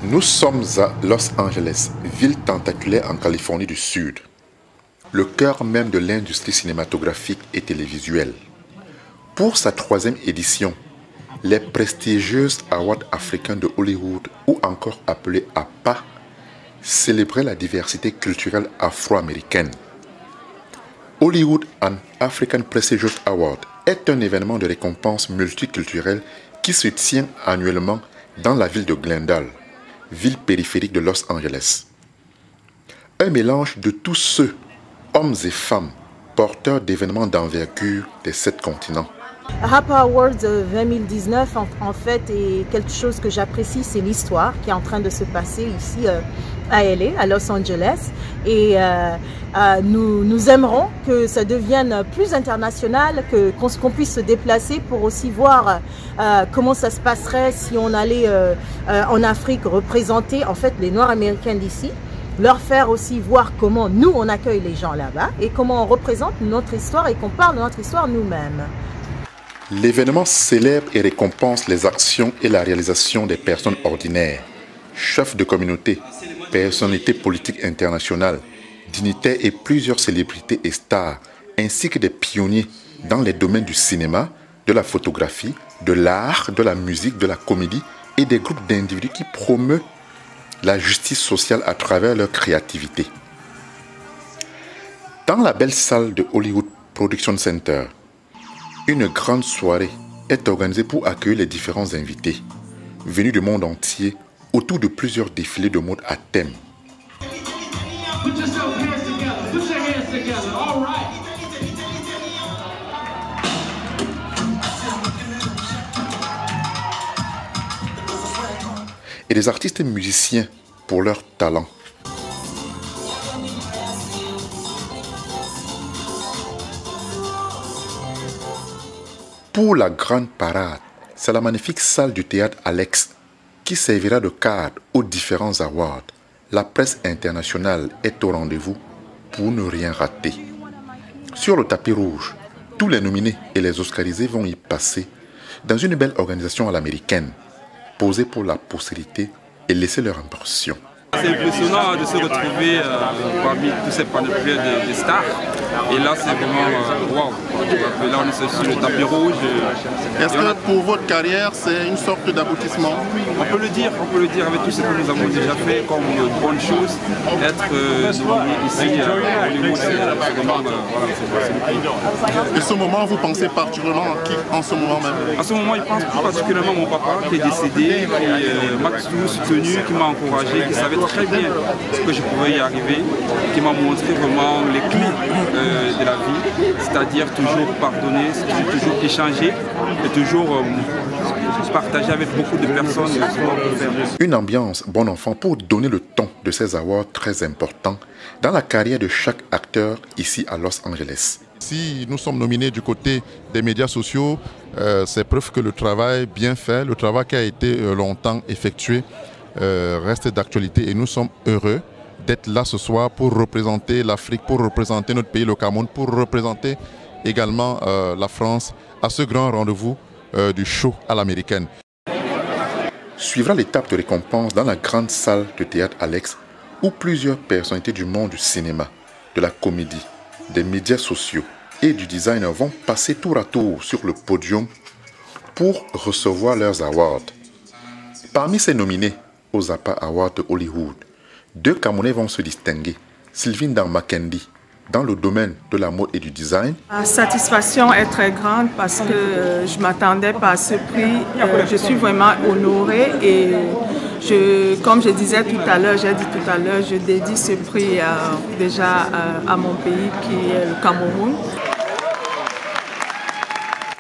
Nous sommes à Los Angeles, ville tentaculaire en Californie du Sud, le cœur même de l'industrie cinématographique et télévisuelle. Pour sa 3e édition, les prestigieuses Awards africains de Hollywood, ou encore appelés APA, célébraient la diversité culturelle afro-américaine. Hollywood and African Prestigious Award est un événement de récompense multiculturelle qui se tient annuellement dans la ville de Glendale, ville périphérique de Los Angeles. Un mélange de tous ceux, hommes et femmes, porteurs d'événements d'envergure des 7 continents. APA Awards 2019 en fait est quelque chose que j'apprécie, c'est l'histoire qui est en train de se passer ici à LA, à Los Angeles, et nous aimerons que ça devienne plus international, qu'on puisse se déplacer pour aussi voir comment ça se passerait si on allait en Afrique représenter en fait les Noirs américains d'ici, leur faire aussi voir comment nous on accueille les gens là-bas et comment on représente notre histoire et qu'on parle de notre histoire nous-mêmes. L'événement célèbre et récompense les actions et la réalisation des personnes ordinaires, chefs de communauté, personnalités politiques internationales, dignitaires et plusieurs célébrités et stars, ainsi que des pionniers dans les domaines du cinéma, de la photographie, de l'art, de la musique, de la comédie et des groupes d'individus qui promeuvent la justice sociale à travers leur créativité. Dans la belle salle de Hollywood Production Center, une grande soirée est organisée pour accueillir les différents invités, venus du monde entier, autour de plusieurs défilés de mode à thème. Et des artistes et musiciens pour leur talent. Pour la grande parade, c'est la magnifique salle du théâtre Alex qui servira de cadre aux différents awards. La presse internationale est au rendez-vous pour ne rien rater. Sur le tapis rouge, tous les nominés et les oscarisés vont y passer dans une belle organisation à l'américaine, posée pour la postérité et laisser leur impression. C'est impressionnant de se retrouver parmi tous ces panoplies de stars. Et là, c'est vraiment waouh. Là, on est sur le tapis rouge. Est-ce que pour votre carrière, c'est une sorte d'aboutissement? On peut le dire avec tout ce que nous avons déjà fait comme bonne chose. Être ici à Hollywood, c'est vraiment Et ce moment, vous pensez particulièrement à qui en ce moment même? En ce moment, il pense plus particulièrement à mon papa qui est décédé, qui m'a toujours soutenu, qui m'a encouragé, qui savait très bien ce que je pouvais y arriver, qui m'a montré vraiment les clés de la vie, c'est-à-dire toujours pardonner, toujours échanger et toujours partager avec beaucoup de personnes ce qu'on peut faire. Une ambiance bon enfant pour donner le ton de ces awards très importants dans la carrière de chaque acteur ici à Los Angeles. Si nous sommes nominés du côté des médias sociaux, c'est preuve que le travail bien fait, le travail qui a été longtemps effectué, reste d'actualité et nous sommes heureux d'être là ce soir pour représenter l'Afrique, pour représenter notre pays, le Cameroun, pour représenter également la France à ce grand rendez-vous du show à l'américaine. Suivra l'étape de récompense dans la grande salle de théâtre Alex où plusieurs personnalités du monde du cinéma, de la comédie, des médias sociaux et du design vont passer tour à tour sur le podium pour recevoir leurs awards. Parmi ces nominés aux APA Awards de Hollywood, 2 Camerounais vont se distinguer. Sylvine Dan Makendi, dans le domaine de la mode et du design. La satisfaction est très grande parce que je ne m'attendais pas à ce prix. Je suis vraiment honorée et comme je disais tout à l'heure, je dédie ce prix déjà à mon pays qui est le Cameroun.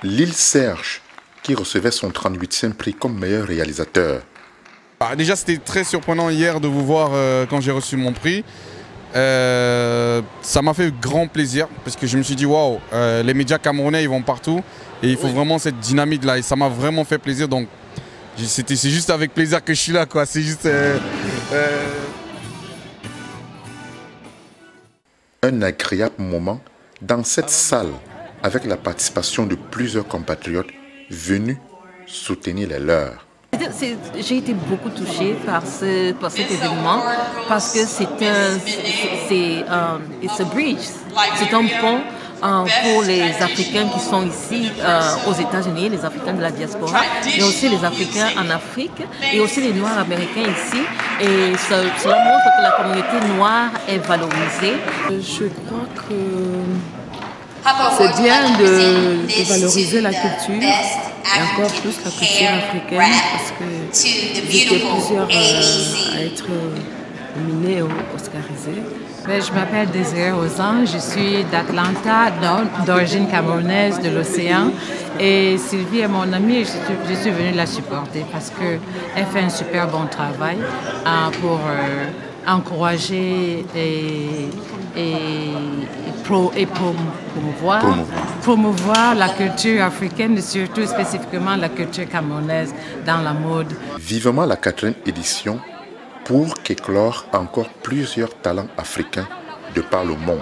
Lil Serge, qui recevait son 38e prix comme meilleur réalisateur. Déjà, c'était très surprenant hier de vous voir quand j'ai reçu mon prix. Ça m'a fait grand plaisir parce que je me suis dit waouh, les médias camerounais ils vont partout et il faut vraiment cette dynamique là et ça m'a vraiment fait plaisir, donc c'est juste avec plaisir que je suis là quoi. C'est juste un agréable moment dans cette salle avec la participation de plusieurs compatriotes venus soutenir les leurs. j'ai été beaucoup touchée par cet événement parce que c'est un bridge, c'est un pont pour les Africains qui sont ici aux États-Unis, les Africains de la diaspora, mais aussi les Africains en Afrique et aussi les Noirs américains ici. Et cela montre que la communauté noire est valorisée. Je crois que c'est bien de valoriser la culture, et encore plus la culture africaine, parce que j'étais plusieurs à être nominés ou oscarisés. Je m'appelle Désirée Ozan, je suis d'Atlanta, d'origine camerounaise de l'océan. Et Sylvie est mon amie, je suis venue la supporter parce qu'elle fait un super bon travail pour encourager et promouvoir la culture africaine et surtout spécifiquement la culture camerounaise dans la mode. Vivement la 4e édition pour qu'éclore encore plusieurs talents africains de par le monde.